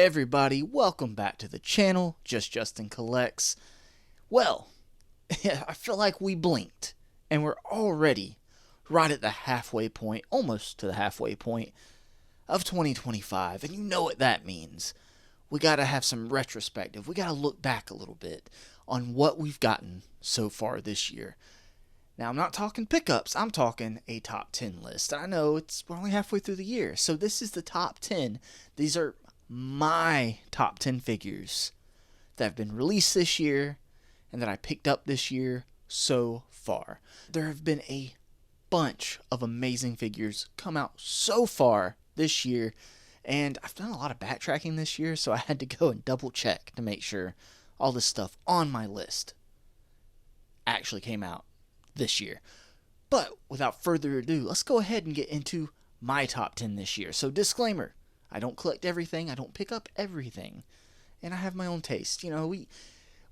everybody, welcome back to the channel, Just Justin Collects. Well, I feel like we blinked, and we're already right at the halfway point, almost to the halfway point of 2025, and you know what that means. We gotta have some retrospective, we gotta look back a little bit on what we've gotten so far this year. Now, I'm not talking pickups, I'm talking a top 10 list. I know we're only halfway through the year, so this is the top 10. These are my top 10 figures that have been released this year and that I picked up this year so far. There have been a bunch of amazing figures come out so far this year, and I've done a lot of backtracking this year, so I had to go and double check to make sure all this stuff on my list actually came out this year. But without further ado, let's go ahead and get into my top 10 this year. So disclaimer, I don't collect everything, I don't pick up everything, and I have my own taste. You know,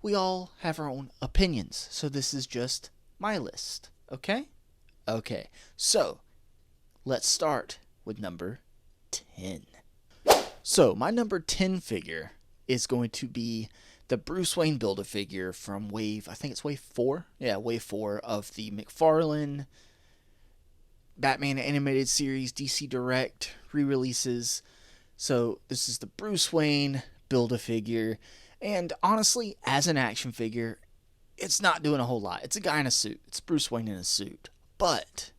we all have our own opinions, so this is just my list, okay? Okay, so let's start with number 10. So my number 10 figure is going to be the Bruce Wayne Build-A-Figure from Wave, I think it's Wave 4? Yeah, Wave 4 of the McFarland Batman Animated Series DC Direct re-releases. So this is the Bruce Wayne Build-A-Figure, and honestly, as an action figure, it's not doing a whole lot. It's a guy in a suit. It's Bruce Wayne in a suit. But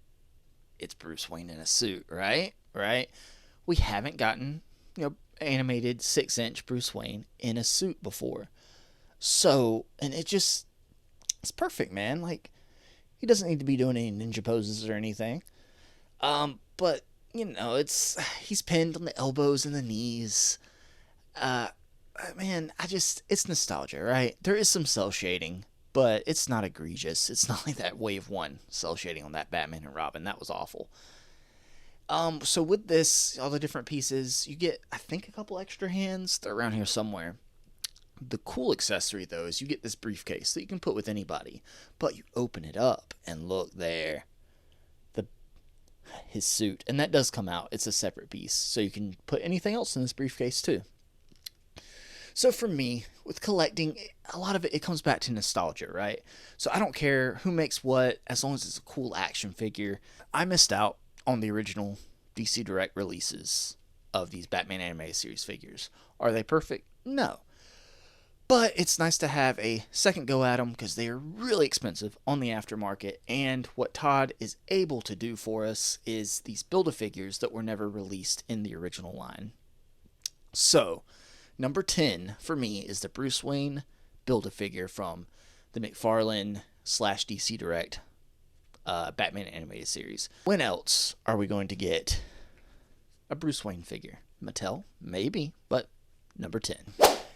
it's Bruce Wayne in a suit, right? Right? We haven't gotten, animated 6-inch Bruce Wayne in a suit before. So, and it's perfect, man. Like, he doesn't need to be doing any ninja poses or anything. But, he's pinned on the elbows and the knees. Man, it's nostalgia, right? There is some cell shading, but it's not egregious. It's not like that Wave 1 cell shading on that Batman and Robin. That was awful. So with this, all the different pieces, you get, I think, a couple extra hands. They're around here somewhere. The cool accessory, though, is you get this briefcase that you can put with anybody, but you open it up, and look there. His suit, and that does come out. It's a separate piece, so you can put anything else in this briefcase, too. So for me, with collecting, a lot of it comes back to nostalgia, right? So I don't care who makes what, as long as it's a cool action figure. I missed out on the original DC Direct releases of these Batman Animated Series figures. Are they perfect? No. But it's nice to have a second go at them because they are really expensive on the aftermarket. And what Todd is able to do for us is these Build-A-Figures that were never released in the original line. So, number 10 for me is the Bruce Wayne Build-A-Figure from the McFarland / DC Direct Batman Animated Series. When else are we going to get a Bruce Wayne figure? Mattel? Maybe, but number 10.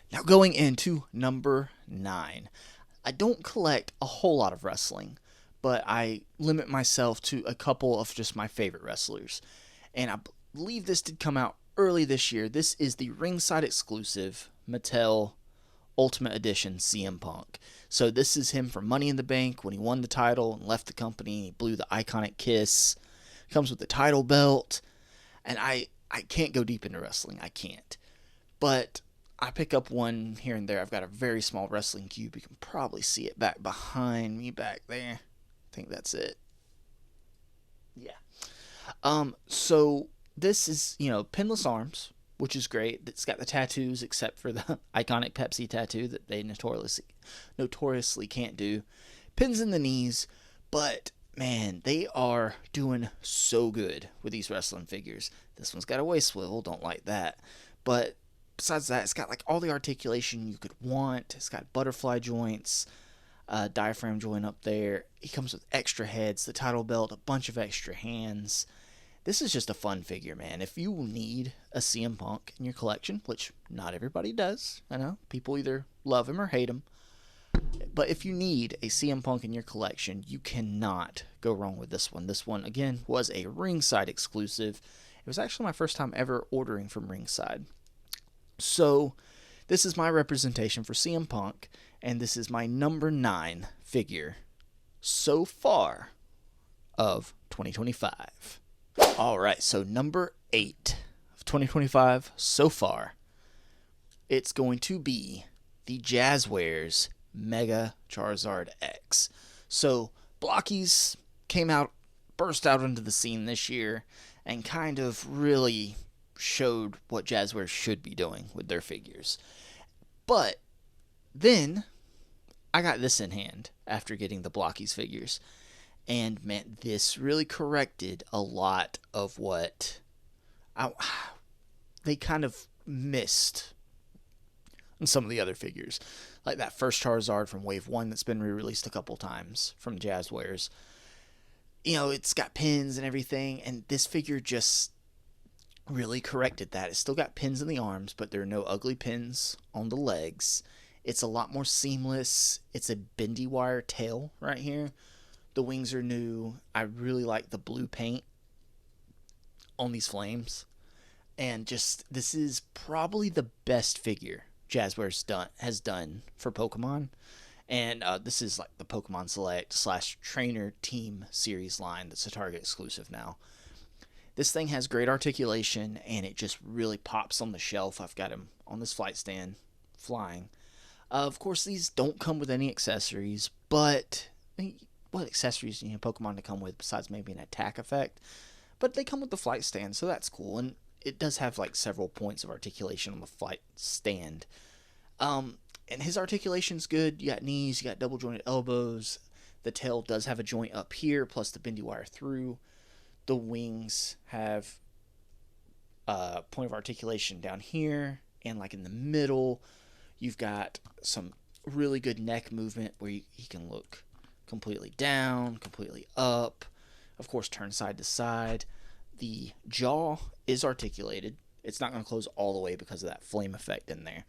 Now going into number 9. I don't collect a whole lot of wrestling, but I limit myself to a couple of just my favorite wrestlers. And I believe this did come out early this year. This is the ringside exclusive Mattel Ultimate Edition CM Punk. So this is him from Money in the Bank when he won the title and left the company. He blew the iconic kiss. Comes with the title belt. And I can't go deep into wrestling. I can't. But I pick up one here and there. I've got a very small wrestling cube. You can probably see it back behind me back there. I think that's it. Yeah. So this is, pinless arms, which is great. It's got the tattoos except for the iconic Pepsi tattoo that they notoriously can't do. Pins in the knees, but man, they are doing so good with these wrestling figures. This one's got a waist swivel, don't like that. But besides that, it's got like all the articulation you could want. It's got butterfly joints, diaphragm joint up there. He comes with extra heads, the title belt, a bunch of extra hands. This is just a fun figure, man. If you need a CM Punk in your collection, which not everybody does, I know, people either love him or hate him, but if you need a CM Punk in your collection, you cannot go wrong with this one. This one, again, was a Ringside exclusive. It was actually my first time ever ordering from Ringside. So, this is my representation for CM Punk, and this is my number 9 figure so far of 2025. Alright, so number 8 of 2025 so far, it's going to be the Jazzwares Mega Charizard X. So, Blockies burst out into the scene this year, and kind of really showed what Jazzwares should be doing with their figures. But then I got this in hand after getting the Blockies figures. And man, this really corrected a lot of what they kind of missed in some of the other figures. Like that first Charizard from Wave 1 that's been re-released a couple times from Jazzwares. You know, it's got pins and everything, and this figure just really corrected that. It's still got pins in the arms, but there are no ugly pins on the legs. It's a lot more seamless. It's a bendy wire tail right here. The wings are new. I really like the blue paint on these flames. And just, this is probably the best figure Jazzwares has done for Pokemon. And this is like the Pokemon Select / Trainer Team series line that's a Target exclusive now. This thing has great articulation, and it just really pops on the shelf. I've got him on this flight stand, flying. Of course, these don't come with any accessories, but what accessories do you need Pokemon to come with besides maybe an attack effect? But they come with the flight stand, so that's cool. And it does have like several points of articulation on the flight stand. And his articulation's good. You got knees, you got double jointed elbows. The tail does have a joint up here, plus the bendy wire through. The wings have a point of articulation down here, and like in the middle, you've got some really good neck movement where he can look completely down, completely up. Of course, turn side to side. The jaw is articulated. It's not going to close all the way because of that flame effect in there.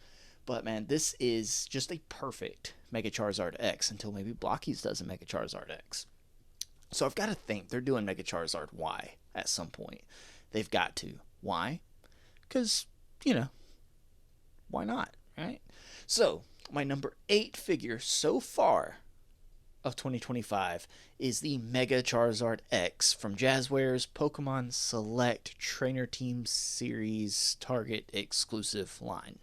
But man, this is just a perfect Mega Charizard X until maybe Blockies does a Mega Charizard X. So I've got to think they're doing Mega Charizard Y at some point. They've got to. Why? Because, you know, why not, right? So, my number 8 figure so far of 2025 is the Mega Charizard X from Jazzwares Pokemon Select Trainer Team Series Target exclusive line.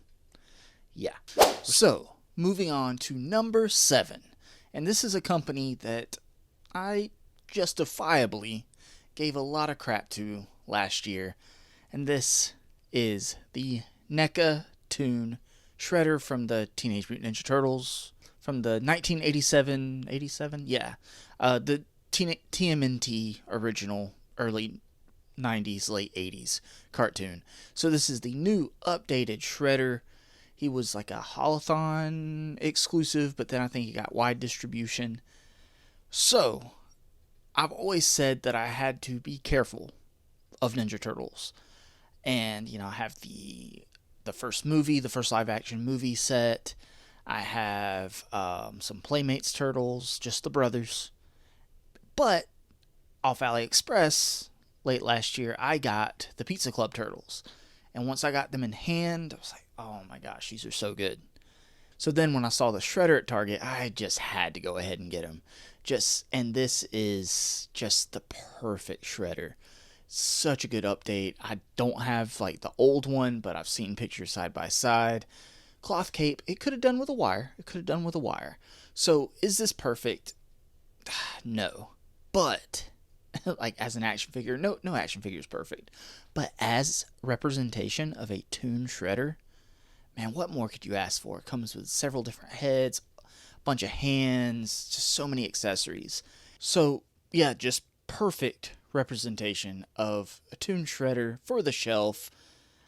Yeah. So, moving on to number 7. And this is a company that I justifiably gave a lot of crap to last year. And this is the NECA Toon Shredder from the Teenage Mutant Ninja Turtles from the 1987, yeah, the TMNT original early 90s, late 80s cartoon. So this is the new updated Shredder. He was like a Holothon exclusive, but then I think he got wide distribution. So, I've always said that I had to be careful of Ninja Turtles. And, you know, I have the first movie, the first live-action movie set. I have some Playmates Turtles, just the brothers. But, off AliExpress, late last year, I got the Pizza Club Turtles. And once I got them in hand, I was like, oh my gosh, these are so good. So then when I saw the Shredder at Target, I just had to go ahead and get him. And this is just the perfect Shredder. Such a good update. I don't have like the old one, but I've seen pictures side by side. Cloth cape, it could have done with a wire. So is this perfect? No. But like as an action figure, no action figure is perfect. But as representation of a Toon Shredder, man, what more could you ask for? It comes with several different heads, a bunch of hands, just so many accessories. So, yeah, just perfect representation of a Toon Shredder for the shelf.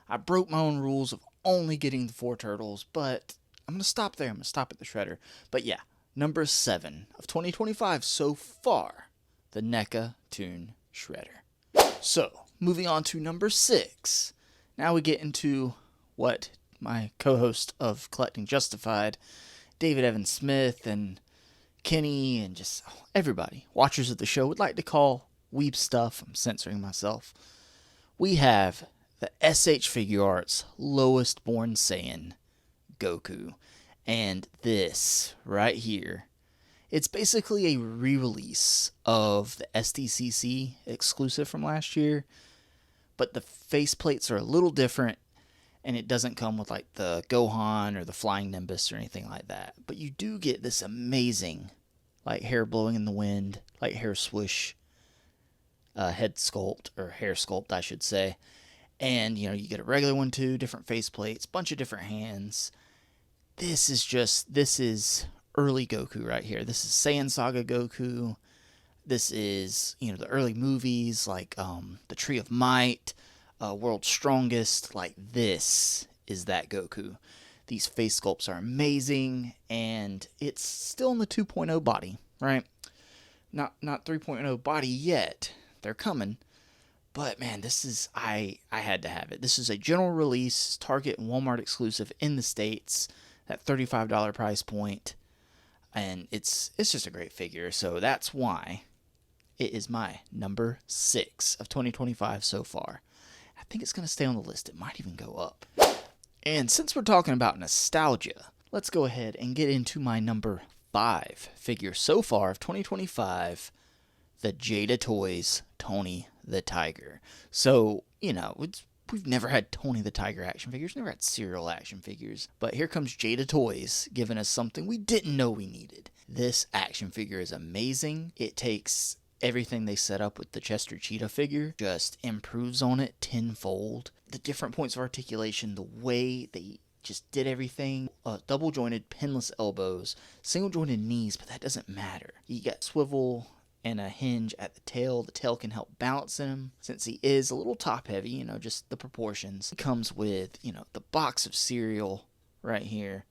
I broke my own rules of only getting the 4 turtles, but I'm going to stop there. I'm going to stop at the Shredder. But yeah, number 7 of 2025 so far, the NECA Toon Shredder. So, moving on to number 6. Now we get into what my co-host of Collecting Justified, David Evan Smith and Kenny and just everybody, watchers of the show, would like to call weeb stuff. I'm censoring myself. We have the SH Figure Arts Lowest Born Saiyan Goku. And this right here, it's basically a re-release of the SDCC exclusive from last year, but the faceplates are a little different. And it doesn't come with like the Gohan or the Flying Nimbus or anything like that. But you do get this amazing, like hair blowing in the wind, like hair swoosh, head sculpt, or hair sculpt, I should say. And, you know, you get a regular one too, different faceplates, bunch of different hands. This is early Goku right here. This is Saiyan Saga Goku. This is, you know, the early movies like the Tree of Might, World's Strongest. Like, this is that Goku. These face sculpts are amazing, and it's still in the 2.0 body, right? Not 3.0 body yet. They're coming. But man, this is, I had to have it. This is a general release, Target and Walmart exclusive in the States, that $35 price point. And it's just a great figure. So that's why it is my number 6 of 2025 so far. I think it's going to stay on the list. It might even go up. And since we're talking about nostalgia, let's go ahead and get into my number 5 figure so far of 2025, the Jada Toys Tony the Tiger. So, you know, we've never had Tony the Tiger action figures, never had serial action figures, but here comes Jada Toys giving us something we didn't know we needed. This action figure is amazing. It takes everything they set up with the Chester Cheetah figure, just improves on it tenfold. The different points of articulation, the way they just did everything, double jointed pinless elbows, single jointed knees, but that doesn't matter. You got swivel and a hinge at the tail. The tail can help balance him since he is a little top heavy, you know, just the proportions. It comes with, you know, the box of cereal right here,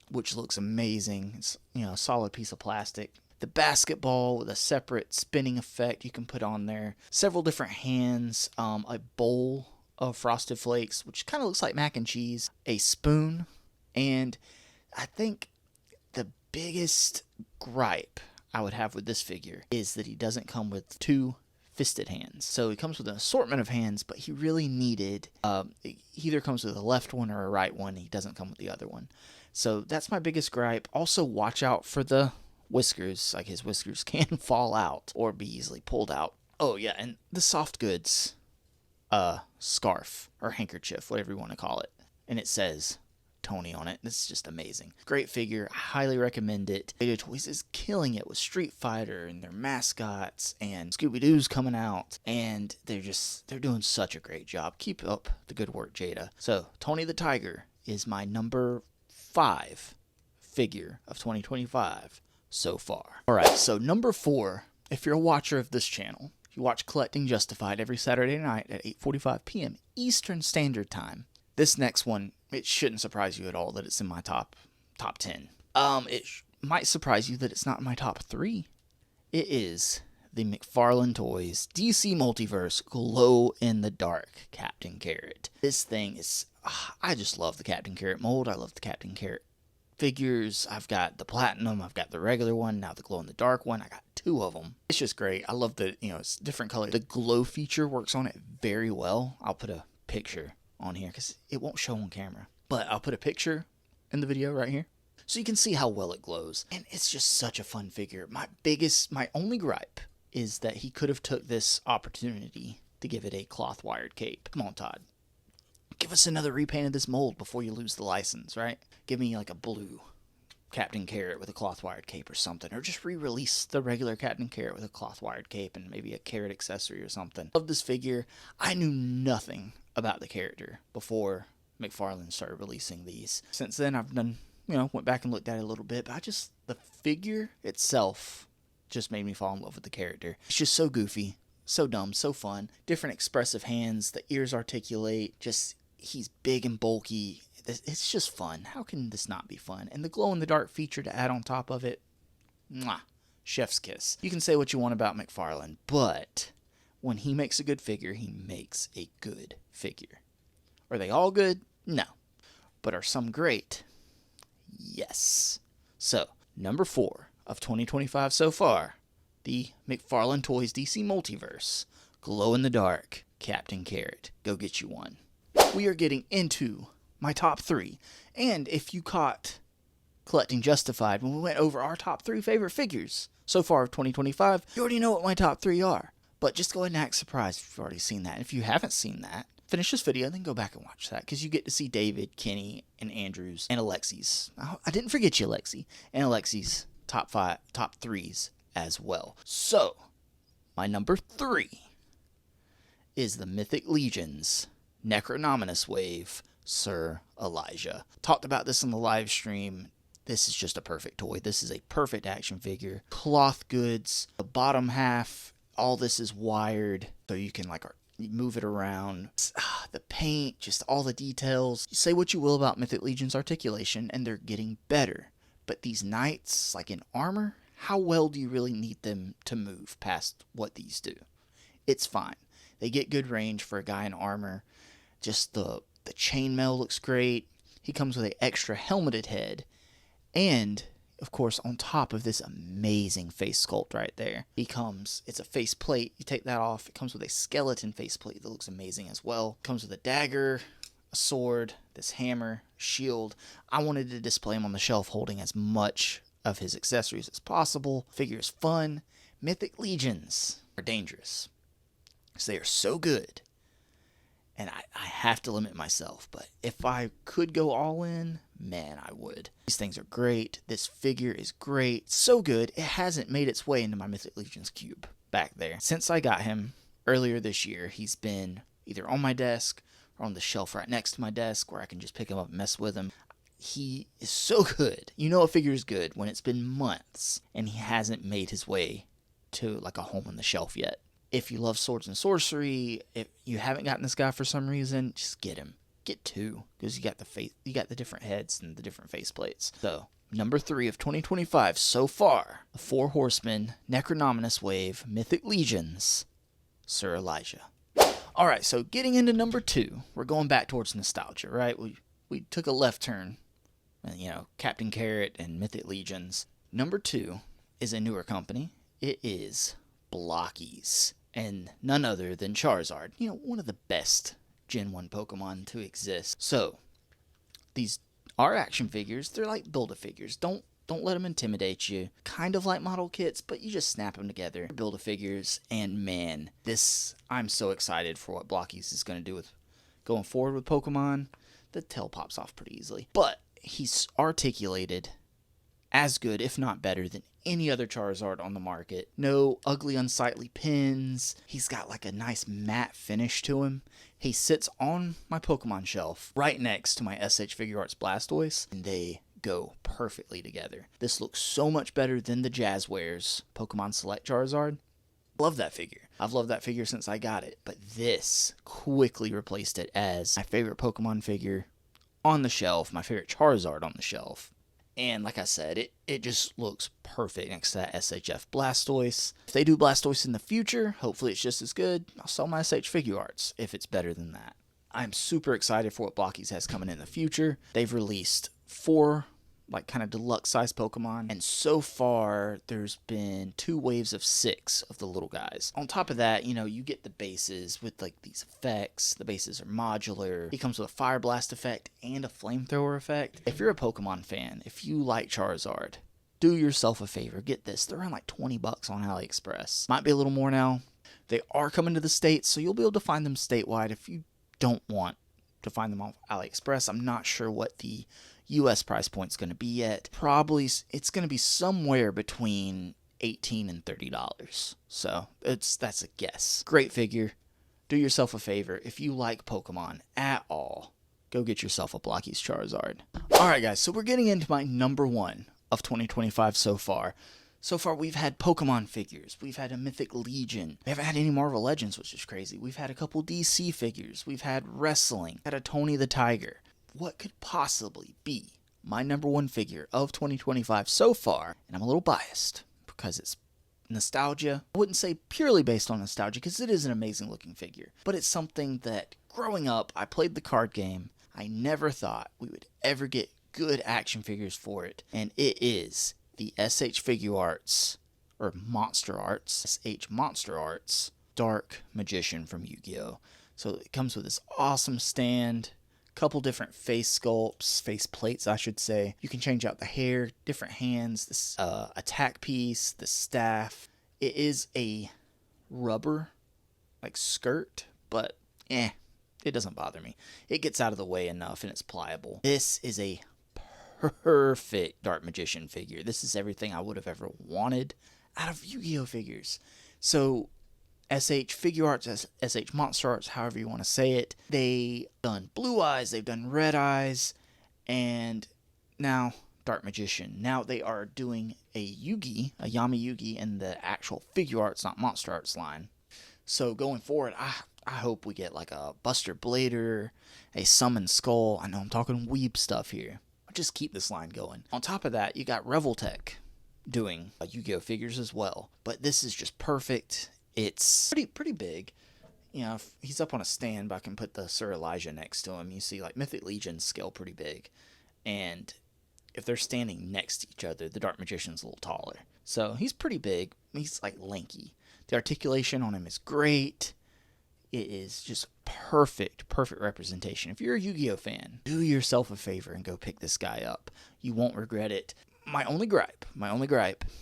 which looks amazing. It's, you know, a solid piece of plastic. The basketball with a separate spinning effect you can put on there. Several different hands, a bowl of Frosted Flakes, which kind of looks like mac and cheese, a spoon, and I think the biggest gripe I would have with this figure is that he doesn't come with 2 fisted hands. So he comes with an assortment of hands, but he really needed, he either comes with a left one or a right one. He doesn't come with the other one. So that's my biggest gripe. Also, watch out for the whiskers. Like, his whiskers can fall out or be easily pulled out. Oh yeah, and the soft goods scarf or handkerchief, whatever you want to call it. And it says Tony on it. This is just amazing. Great figure. I highly recommend it. Jada Toys is killing it with Street Fighter and their mascots, and Scooby-Doo's coming out, and they're doing such a great job. Keep up the good work, Jada. So Tony the Tiger is my number 5 figure of 2025 so far. Alright, so number 4, if you're a watcher of this channel, you watch Collecting Justified every Saturday night at 8:45 p.m. Eastern Standard Time. This next one, it shouldn't surprise you at all that it's in my top 10. It might surprise you that it's not in my top 3. It is the McFarland Toys DC Multiverse Glow in the Dark Captain Carrot. This thing is, I just love the Captain Carrot mold. I love the Captain Carrot figures. I've got the platinum, I've got the regular one, now the glow in the dark one. I got 2 of them. It's just great. I love the, you know, it's different colors. The glow feature works on it very well. I'll put a picture on here because it won't show on camera, but I'll put a picture in the video right here so you can see how well it glows. And it's just such a fun figure. My only gripe is that he could have took this opportunity to give it a cloth wired cape. Come on, Todd. Give us another repaint of this mold before you lose the license, right? Give me like a blue Captain Carrot with a cloth wired cape or something, or just re-release the regular Captain Carrot with a cloth wired cape and maybe a carrot accessory or something. Love this figure. I knew nothing about the character before McFarland started releasing these. Since then, I've done, you know, went back and looked at it a little bit, but the figure itself just made me fall in love with the character. It's just so goofy, so dumb, so fun. Different expressive hands, the ears articulate, he's big and bulky. It's just fun. How can this not be fun? And the glow-in-the-dark feature to add on top of it, mwah, chef's kiss. You can say what you want about McFarland, but when he makes a good figure, he makes a good figure. Are they all good? No. But are some great? Yes. So, number 4 of 2025 so far, the McFarland Toys DC Multiverse Glow-in-the-Dark Captain Carrot. Go get you one. We are getting into my top 3. And if you caught Collecting Justified when we went over our top 3 favorite figures so far of 2025, you already know what my top 3 are. But just go ahead and act surprised if you've already seen that. If you haven't seen that, finish this video and then go back and watch that, because you get to see David, Kenny, and Andrews, and Alexi's. I didn't forget you, Alexi. And Alexi's top threes as well. So, my number 3 is the Mythic Legions Necronominous Wave Sir Elijah. Talked about this in the live stream. This is just a perfect toy. This is a perfect action figure. Cloth goods. The bottom half, all this is wired, so you can like move it around. The paint, just all the details. You say what you will about Mythic Legion's articulation, and they're getting better. But these knights, like in armor, how well do you really need them to move past what these do? It's fine. They get good range for a guy in armor. Just the chainmail looks great. He comes with an extra helmeted head. And, of course, on top of this amazing face sculpt right there, it's a face plate. You take that off, it comes with a skeleton face plate that looks amazing as well. It comes with a dagger, a sword, this hammer, shield. I wanted to display him on the shelf holding as much of his accessories as possible. Figure is fun. Mythic Legions are dangerous, because they are so good. And I have to limit myself, but if I could go all in, man, I would. These things are great. This figure is great. So good, it hasn't made its way into my Mythic Legions cube back there. Since I got him earlier this year, he's been either on my desk or on the shelf right next to my desk where I can just pick him up and mess with him. He is so good. You know a figure is good when it's been months and he hasn't made his way to like a home on the shelf yet. If you love swords and sorcery, if you haven't gotten this guy for some reason, just get him. Get 2, because you got the different heads and the different face plates. So, number 3 of 2025 so far, the 4 Horsemen Necronominous Wave Mythic Legions Sir Elijah. Alright, so getting into number 2, we're going back towards nostalgia, right? We took a left turn, Captain Carrot and Mythic Legions. Number 2 is a newer company. It is Blockies. And none other than Charizard. One of the best Gen 1 Pokemon to exist. So, these are action figures. They're like Build-A-Figures. Don't let them intimidate you. Kind of like model kits, but you just snap them together. Build-A-Figures, and man, I'm so excited for what Blockies is going to do with going forward with Pokemon. The tail pops off pretty easily. But he's articulated as good, if not better, than any other Charizard on the market. No ugly, unsightly pins. He's got like a nice matte finish to him. He sits on my Pokemon shelf right next to my SH Figuarts Blastoise, and they go perfectly together. This looks so much better than the Jazzwares Pokemon Select Charizard. Love that figure. I've loved that figure since I got it, but this quickly replaced it as my favorite Pokemon figure on the shelf, my favorite Charizard on the shelf. And like I said, it just looks perfect next to that SHF Blastoise. If they do Blastoise in the future, hopefully it's just as good. I'll sell my SH Figuarts if it's better than that. I'm super excited for what Blockies has coming in the future. They've released 4 like kind of deluxe size Pokemon, and so far there's been 2 waves of 6 of the little guys. On top of that, you get the bases with like these effects. The bases are modular. He comes with a Fire Blast effect and a Flamethrower effect. If you're a Pokemon fan, if you like Charizard, do yourself a favor, get this. They're around like $20 on AliExpress. Might be a little more now. They are coming to the States, so you'll be able to find them statewide if you don't want to find them on AliExpress. I'm not sure what the US price point's going to be yet. Probably it's going to be somewhere between $18 and $30. So that's a guess. Great figure. Do yourself a favor. If you like Pokemon at all, go get yourself a Blockies Charizard. Alright guys, so we're getting into my number 1 of 2025 so far. So far we've had Pokemon figures. We've had a Mythic Legion. We haven't had any Marvel Legends, which is crazy. We've had a couple DC figures. We've had wrestling. Had a Tony the Tiger. What could possibly be my number 1 figure of 2025 so far? And I'm a little biased because it's nostalgia. I wouldn't say purely based on nostalgia, because it is an amazing looking figure, but it's something that growing up I played the card game. I never thought we would ever get good action figures for it, and it is the SH Figuarts or Monster Arts, SH Monster Arts Dark Magician from Yu-Gi-Oh! So it comes with this awesome stand, couple different face sculpts, face plates I should say. You can change out the hair, different hands, this attack piece, the staff. It is a rubber like skirt, but It doesn't bother me. It gets out of the way enough and it's pliable. This is a perfect Dark Magician figure. This is everything I would have ever wanted out of Yu-Gi-Oh figures. So SH Figure Arts, SH Monster Arts, however you want to say it, they've done Blue Eyes, they've done Red Eyes, and now Dark Magician. Now they are doing a Yugi, a Yami Yugi, in the actual Figure Arts, not Monster Arts line. So going forward, I hope we get like a Buster Blader, a Summon Skull. I know I'm talking weeb stuff here. I'll just keep this line going. On top of that, you got Revoltech doing Yu-Gi-Oh figures as well. But this is just perfect. It's pretty big. You know, if he's up on a stand, but I can put the Sir Elijah next to him. You see, like, Mythic Legions scale pretty big. And if they're standing next to each other, the Dark Magician's a little taller. So he's pretty big. He's, like, lanky. The articulation on him is great. It is just perfect representation. If you're a Yu-Gi-Oh fan, do yourself a favor and go pick this guy up. You won't regret it. My only gripe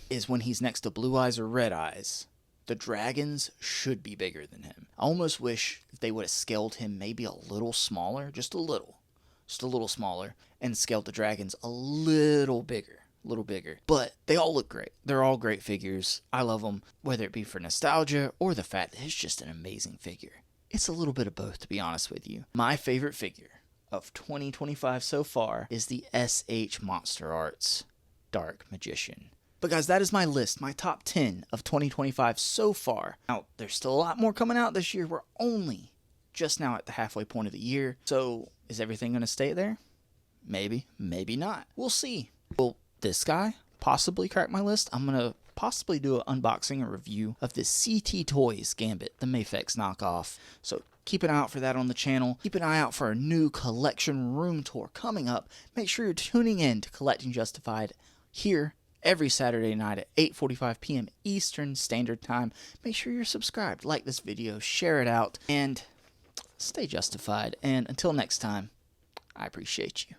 is when he's next to Blue Eyes or Red Eyes. The dragons should be bigger than him. I almost wish they would have scaled him maybe a little smaller, just a little smaller, and scaled the dragons a little bigger. But they all look great. They're all great figures. I love them, whether it be for nostalgia or the fact that it's just an amazing figure. It's a little bit of both, to be honest with you. My favorite figure of 2025 so far is the SH Monster Arts Dark Magician. But guys, that is my list, my top 10 of 2025 so far. Now, there's still a lot more coming out this year. We're only just now at the halfway point of the year. So, is everything going to stay there? Maybe, maybe not. We'll see. Will this guy possibly crack my list? I'm going to possibly do an unboxing or review of this CT Toys Gambit, the Mafex knockoff. So, keep an eye out for that on the channel. Keep an eye out for a new collection room tour coming up. Make sure you're tuning in to Collecting Justified here every Saturday night at 8:45 p.m. Eastern Standard Time. Make sure you're subscribed, like this video, share it out, and stay justified. And until next time, I appreciate you.